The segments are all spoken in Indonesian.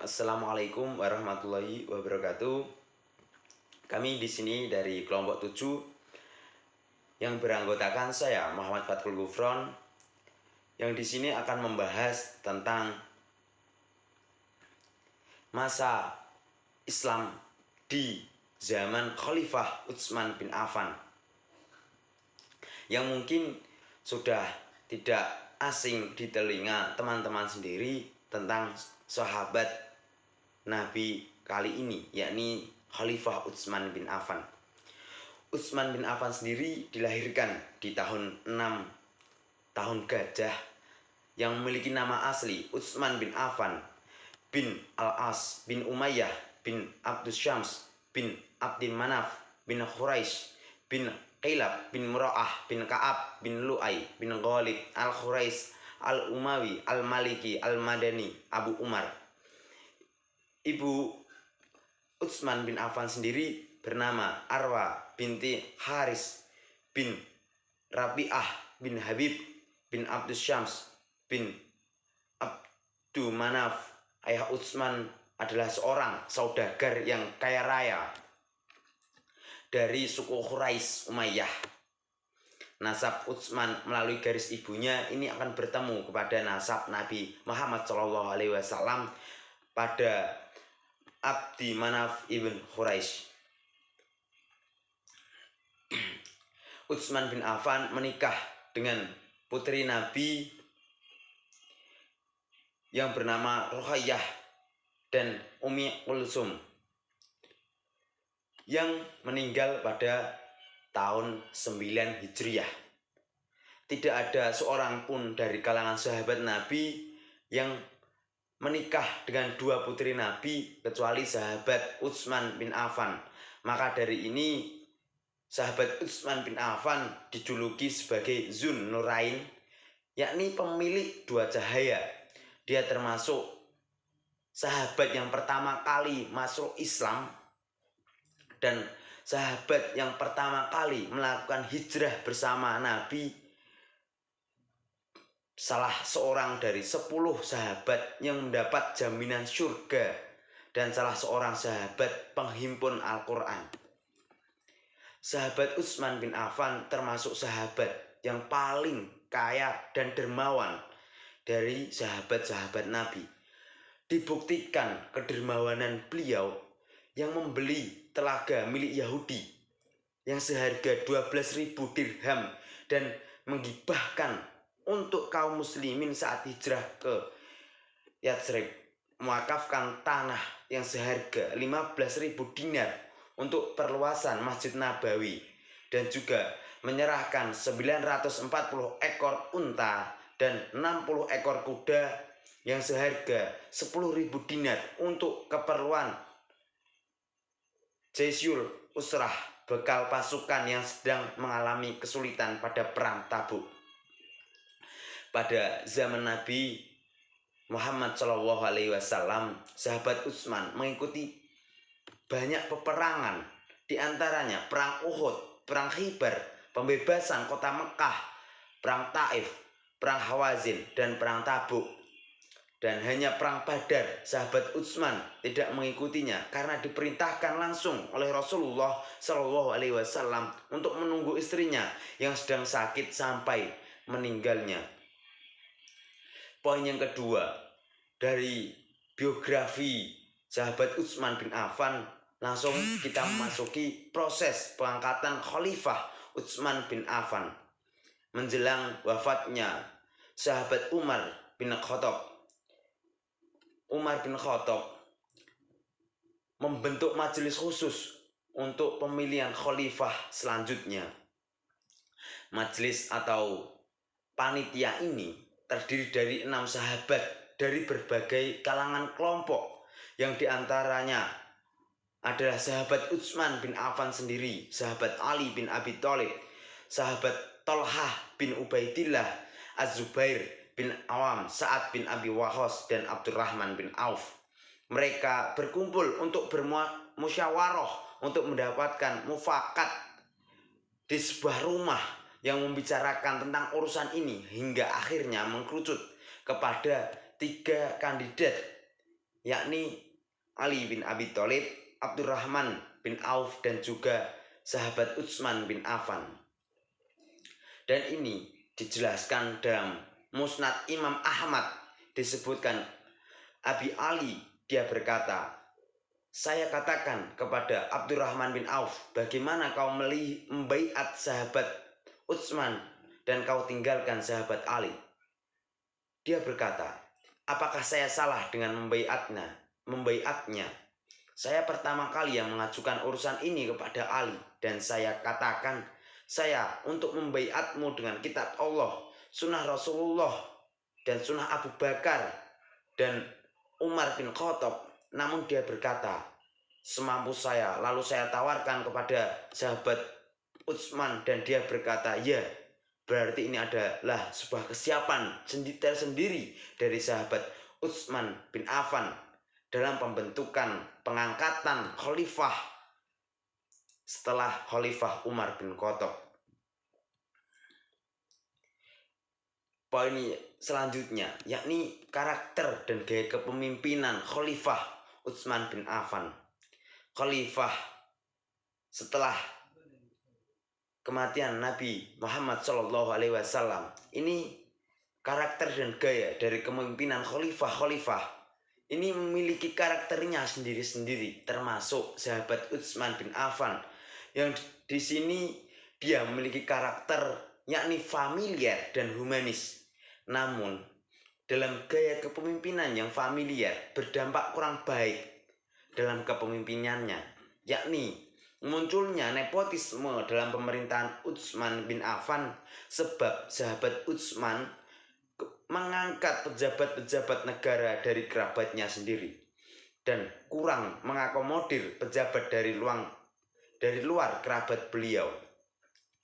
Assalamualaikum warahmatullahi wabarakatuh. Kami di sini dari kelompok 7 yang beranggotakan saya Muhammad Fathul Gufron, yang di sini akan membahas tentang masa Islam di zaman Khalifah Utsman bin Affan, yang mungkin sudah tidak asing di telinga teman-teman sendiri tentang sahabat Nabi kali ini, yakni Khalifah Utsman bin Affan. Utsman bin Affan sendiri dilahirkan di tahun 6 tahun Gajah, yang memiliki nama asli Utsman bin Affan bin Al-As bin Umayyah bin Abdus Syams bin Abdin Manaf bin Quraisy bin Qilab bin Mura'ah bin Ka'ab bin Lu'ay bin Ghalib Al-Quraisy Al-Umawi Al-Maliki Al-Madani Abu Umar. Ibu Utsman bin Affan sendiri bernama Arwa binti Haris bin Rabi'ah bin Habib bin Abdus Syams bin Abdu Manaf. Ayah Utsman adalah seorang saudagar yang kaya raya dari suku Quraisy Umayyah. Nasab Utsman melalui garis ibunya ini akan bertemu kepada nasab Nabi Muhammad SAW pada Abdi Manaf ibn Quraisy. Utsman bin Affan menikah dengan putri Nabi yang bernama Ruqayyah dan Ummi Kulsum, yang meninggal pada tahun 9 Hijriah. Tidak ada seorang pun dari kalangan sahabat Nabi yang menikah dengan dua putri Nabi kecuali sahabat Utsman bin Affan. Maka dari ini sahabat Utsman bin Affan dijuluki sebagai Zun Nurain, yakni pemilik dua cahaya. Dia termasuk sahabat yang pertama kali masuk Islam dan sahabat yang pertama kali melakukan hijrah bersama Nabi, salah seorang dari 10 sahabat yang mendapat jaminan surga, dan salah seorang sahabat penghimpun Al-Quran. Sahabat Utsman bin Affan termasuk sahabat yang paling kaya dan dermawan dari sahabat-sahabat Nabi. Dibuktikan kedermawanan beliau yang membeli telaga milik Yahudi yang seharga 12.000 dirham dan menggibahkan untuk kaum muslimin saat hijrah ke Yatsrib, mewakafkan tanah yang seharga 15.000 dinar untuk perluasan Masjid Nabawi, dan juga menyerahkan 940 ekor unta dan 60 ekor kuda yang seharga 10.000 dinar untuk keperluan Jaisyul Usrah, bekal pasukan yang sedang mengalami kesulitan pada perang Tabuk. Pada zaman Nabi Muhammad SAW, sahabat Utsman mengikuti banyak peperangan, diantaranya perang Uhud, perang Khaybar, pembebasan kota Mekah, perang Taif, perang Hawazin, dan perang Tabuk. Dan hanya perang Badar sahabat Utsman tidak mengikutinya karena diperintahkan langsung oleh Rasulullah SAW untuk menunggu istrinya yang sedang sakit sampai meninggalnya. Poin yang kedua dari biografi sahabat Utsman bin Affan, langsung kita memasuki proses pengangkatan Khalifah Utsman bin Affan menjelang wafatnya sahabat Umar bin Khattab. Umar bin Khattab membentuk majelis khusus untuk pemilihan khalifah selanjutnya. Majelis atau panitia ini terdiri dari 6 sahabat dari berbagai kalangan kelompok, yang diantaranya adalah sahabat Utsman bin Affan sendiri, sahabat Ali bin Abi Thalib, sahabat Thalhah bin Ubaidillah, Az-Zubair bin Awam, Sa'ad bin Abi Waqqas, dan Abdurrahman bin Auf. Mereka berkumpul untuk bermusyawarah untuk mendapatkan mufakat di sebuah rumah yang membicarakan tentang urusan ini, hingga akhirnya mengkerucut kepada 3 kandidat yakni Ali bin Abi Thalib, Abdurrahman bin Auf, dan juga sahabat Utsman bin Affan. Dan ini dijelaskan dalam Musnad Imam Ahmad, disebutkan Abi Ali, dia berkata, saya katakan kepada Abdurrahman bin Auf, bagaimana kau membaiat sahabat Utsman dan kau tinggalkan sahabat Ali? Dia berkata, apakah saya salah dengan membaiatnya? Saya pertama kali yang mengajukan urusan ini kepada Ali, dan saya katakan, saya untuk membaiatmu dengan kitab Allah, sunnah Rasulullah, dan sunnah Abu Bakar dan Umar bin Khattab. Namun dia berkata, semampu saya. Lalu saya tawarkan kepada sahabat Utsman dan dia berkata, ya, berarti ini adalah sebuah kesiapan tersendiri dari sahabat Utsman bin Affan dalam pembentukan pengangkatan khalifah setelah Khalifah Umar bin Khattab. Poin selanjutnya yakni karakter dan gaya kepemimpinan Khalifah Utsman bin Affan. Khalifah setelah kematian Nabi Muhammad SAW, ini karakter dan gaya dari kepemimpinan khalifah ini memiliki karakternya sendiri-sendiri, termasuk sahabat Utsman bin Affan yang di sini dia memiliki karakter yakni familiar dan humanis. Namun dalam gaya kepemimpinan yang familiar berdampak kurang baik dalam kepemimpinannya, yakni munculnya nepotisme dalam pemerintahan Utsman bin Affan, sebab sahabat Utsman mengangkat pejabat-pejabat negara dari kerabatnya sendiri dan kurang mengakomodir pejabat dari luar kerabat beliau.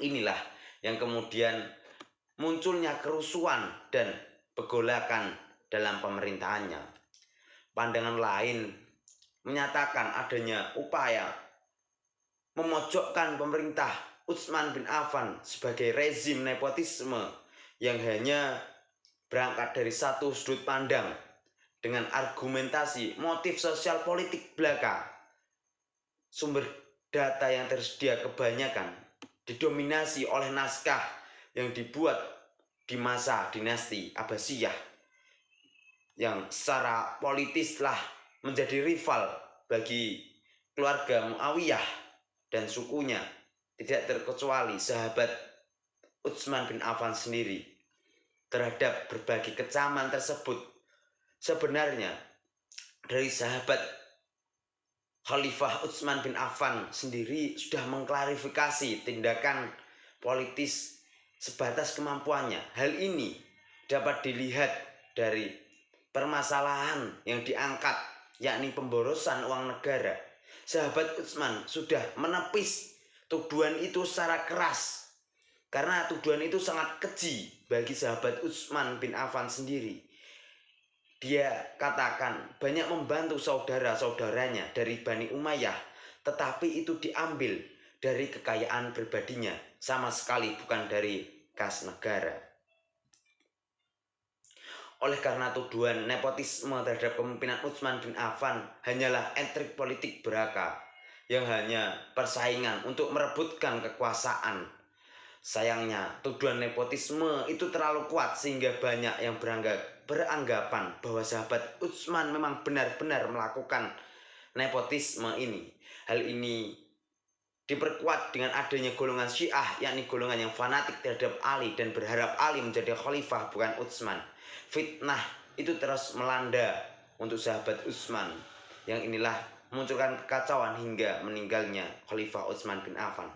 Inilah yang kemudian munculnya kerusuhan dan pergolakan dalam pemerintahannya. Pandangan lain menyatakan adanya upaya memojokkan pemerintah Utsman bin Affan sebagai rezim nepotisme yang hanya berangkat dari satu sudut pandang dengan argumentasi motif sosial politik belaka. Sumber data yang tersedia kebanyakan didominasi oleh naskah yang dibuat di masa dinasti Abbasiyah yang secara politis telah menjadi rival bagi keluarga Muawiyah dan sukunya, tidak terkecuali sahabat Utsman bin Affan sendiri. Terhadap berbagai kecaman tersebut, sebenarnya dari sahabat Khalifah Utsman bin Affan sendiri sudah mengklarifikasi tindakan politis sebatas kemampuannya. Hal ini dapat dilihat dari permasalahan yang diangkat, yakni pemborosan uang negara. Sahabat Utsman sudah menepis tuduhan itu secara keras, karena tuduhan itu sangat keji bagi sahabat Utsman bin Affan sendiri. Dia katakan banyak membantu saudara-saudaranya dari Bani Umayyah, tetapi itu diambil dari kekayaan pribadinya, sama sekali bukan dari kas negara. Oleh karena tuduhan nepotisme terhadap kepemimpinan Utsman bin Affan hanyalah intrik politik belaka yang hanya persaingan untuk merebutkan kekuasaan. Sayangnya tuduhan nepotisme itu terlalu kuat sehingga banyak yang beranggapan bahwa sahabat Utsman memang benar-benar melakukan nepotisme ini. Hal ini diperkuat dengan adanya golongan Syiah, yakni golongan yang fanatik terhadap Ali dan berharap Ali menjadi khalifah bukan Utsman. Fitnah itu terus melanda untuk sahabat Utsman, yang inilah memunculkan kekacauan hingga meninggalnya Khalifah Utsman bin Affan.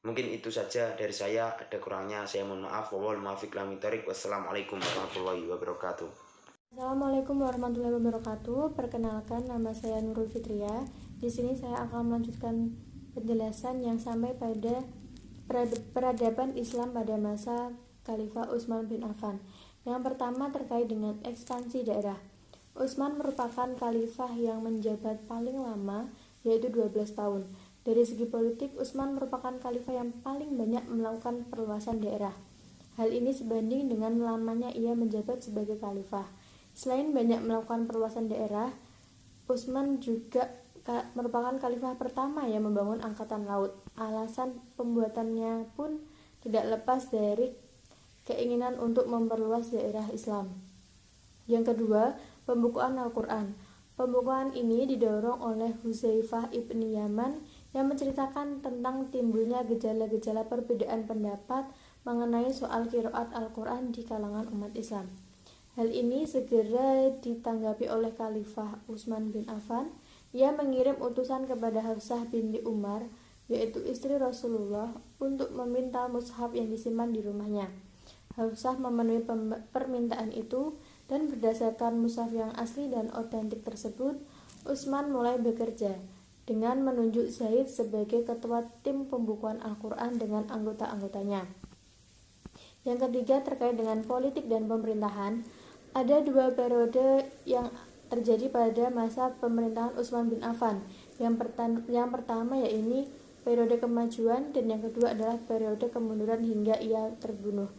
Mungkin itu saja dari saya, ada kurangnya saya mohon maaf. Wassalamualaikum warahmatullahi wabarakatuh. Assalamualaikum warahmatullahi wabarakatuh. Perkenalkan, nama saya Nurul Fitria. Di sini saya akan melanjutkan penjelasan yang sampai pada peradaban Islam pada masa Khalifah Utsman bin Affan. Yang pertama terkait dengan ekspansi daerah. Utsman merupakan khalifah yang menjabat paling lama, yaitu 12 tahun. Dari segi politik, Utsman merupakan khalifah yang paling banyak melakukan perluasan daerah. Hal ini sebanding dengan lamanya ia menjabat sebagai khalifah. Selain banyak melakukan perluasan daerah, Utsman juga merupakan khalifah pertama yang membangun angkatan laut. Alasan pembuatannya pun tidak lepas dari keinginan untuk memperluas daerah Islam. Yang kedua, pembukuan Al-Quran. Pembukuan ini didorong oleh Hudzaifah ibni Yaman yang menceritakan tentang timbulnya gejala-gejala perbedaan pendapat mengenai soal qiraat Al-Quran di kalangan umat Islam. Hal ini segera ditanggapi oleh Khalifah Utsman bin Affan. Ia mengirim utusan kepada Hafsah binti Umar, yaitu istri Rasulullah, untuk meminta mushaf yang disimpan di rumahnya. Hafsah memenuhi permintaan itu, dan berdasarkan mushaf yang asli dan otentik tersebut, Utsman mulai bekerja dengan menunjuk Zaid sebagai ketua tim pembukuan Al-Quran dengan anggota-anggotanya. Yang ketiga, terkait dengan politik dan pemerintahan. Ada dua periode yang terjadi pada masa pemerintahan Utsman bin Affan. Yang pertama yaitu periode kemajuan, dan yang kedua adalah periode kemunduran hingga ia terbunuh.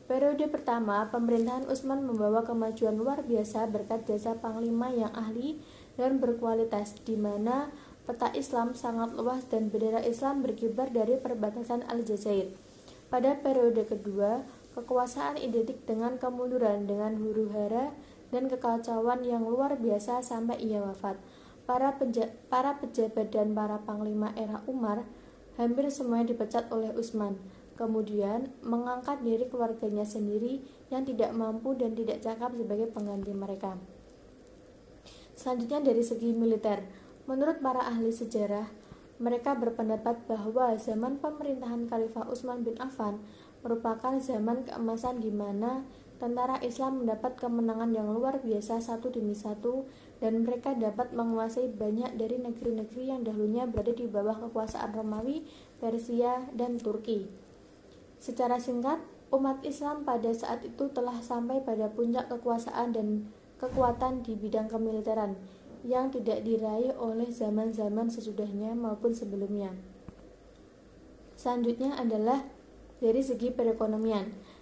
Periode pertama, pemerintahan Utsman membawa kemajuan luar biasa berkat jasa panglima yang ahli dan berkualitas, di mana peta Islam sangat luas dan bendera Islam berkibar dari perbatasan Aljazair. Pada periode kedua, kekuasaan identik dengan kemunduran, dengan huru-hara dan kekacauan yang luar biasa sampai ia wafat. Para pejabat dan para panglima era Umar hampir semuanya dipecat oleh Utsman, kemudian mengangkat diri keluarganya sendiri yang tidak mampu dan tidak cakap sebagai pengganti mereka. Selanjutnya, dari segi militer, menurut para ahli sejarah, mereka berpendapat bahwa zaman pemerintahan Khalifah Utsman bin Affan merupakan zaman keemasan di mana tentara Islam mendapat kemenangan yang luar biasa satu demi satu, dan mereka dapat menguasai banyak dari negeri-negeri yang dahulunya berada di bawah kekuasaan Romawi, Persia, dan Turki. Secara singkat, umat Islam pada saat itu telah sampai pada puncak kekuasaan dan kekuatan di bidang kemiliteran yang tidak diraih oleh zaman-zaman sesudahnya maupun sebelumnya. Selanjutnya adalah dari segi perekonomian.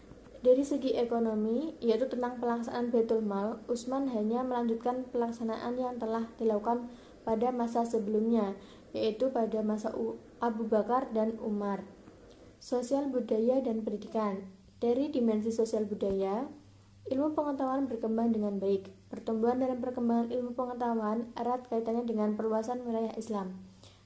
Dari segi ekonomi, yaitu tentang pelaksanaan Baitul Mal, Utsman hanya melanjutkan pelaksanaan yang telah dilakukan pada masa sebelumnya, yaitu pada masa Abu Bakar dan Umar. Sosial budaya dan pendidikan. Dari dimensi sosial budaya, ilmu pengetahuan berkembang dengan baik. Pertumbuhan dan perkembangan ilmu pengetahuan erat kaitannya dengan perluasan wilayah Islam.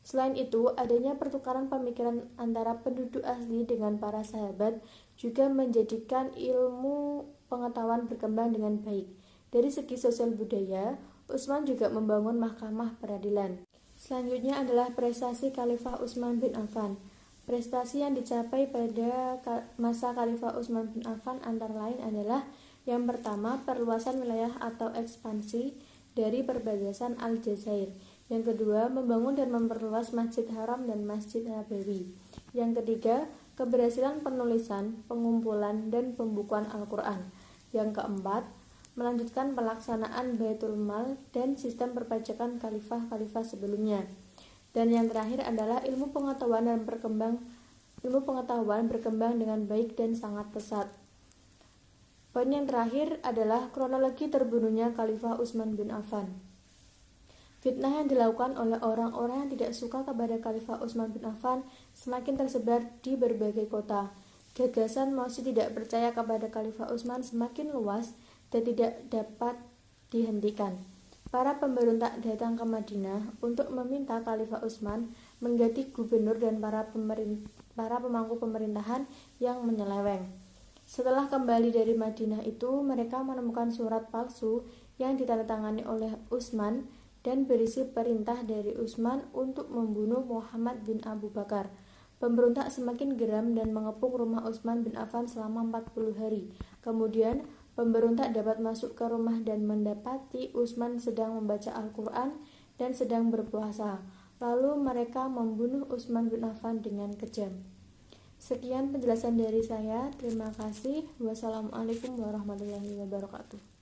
Selain itu, adanya pertukaran pemikiran antara penduduk asli dengan para sahabat juga menjadikan ilmu pengetahuan berkembang dengan baik. Dari segi sosial budaya, Utsman juga membangun mahkamah peradilan. Selanjutnya adalah prestasi Khalifah Utsman bin Affan. Prestasi yang dicapai pada masa Khalifah Utsman bin Affan antara lain adalah: yang pertama, perluasan wilayah atau ekspansi dari perbatasan Aljazair. Yang kedua, membangun dan memperluas Masjid Haram dan Masjid Nabawi. Yang ketiga, keberhasilan penulisan, pengumpulan, dan pembukuan Al-Quran. Yang keempat, melanjutkan pelaksanaan Baitul Mal dan sistem perpajakan khalifah-khalifah sebelumnya. Dan yang terakhir adalah ilmu pengetahuan berkembang dengan baik dan sangat pesat. Poin yang terakhir adalah kronologi terbunuhnya Khalifah Utsman bin Affan. Fitnah yang dilakukan oleh orang-orang yang tidak suka kepada Khalifah Utsman bin Affan semakin tersebar di berbagai kota. Gagasan masih tidak percaya kepada Khalifah Utsman semakin luas dan tidak dapat dihentikan. Para pemberontak datang ke Madinah untuk meminta Khalifah Utsman mengganti gubernur dan para pemangku pemerintahan yang menyeleweng. Setelah kembali dari Madinah itu, mereka menemukan surat palsu yang ditandatangani oleh Utsman dan berisi perintah dari Utsman untuk membunuh Muhammad bin Abu Bakar. Pemberontak semakin geram dan mengepung rumah Utsman bin Affan selama 40 hari. Kemudian, pemberontak dapat masuk ke rumah dan mendapati Utsman sedang membaca Al-Quran dan sedang berpuasa. Lalu mereka membunuh Utsman bin Affan dengan kejam. Sekian penjelasan dari saya. Terima kasih. Wassalamualaikum warahmatullahi wabarakatuh.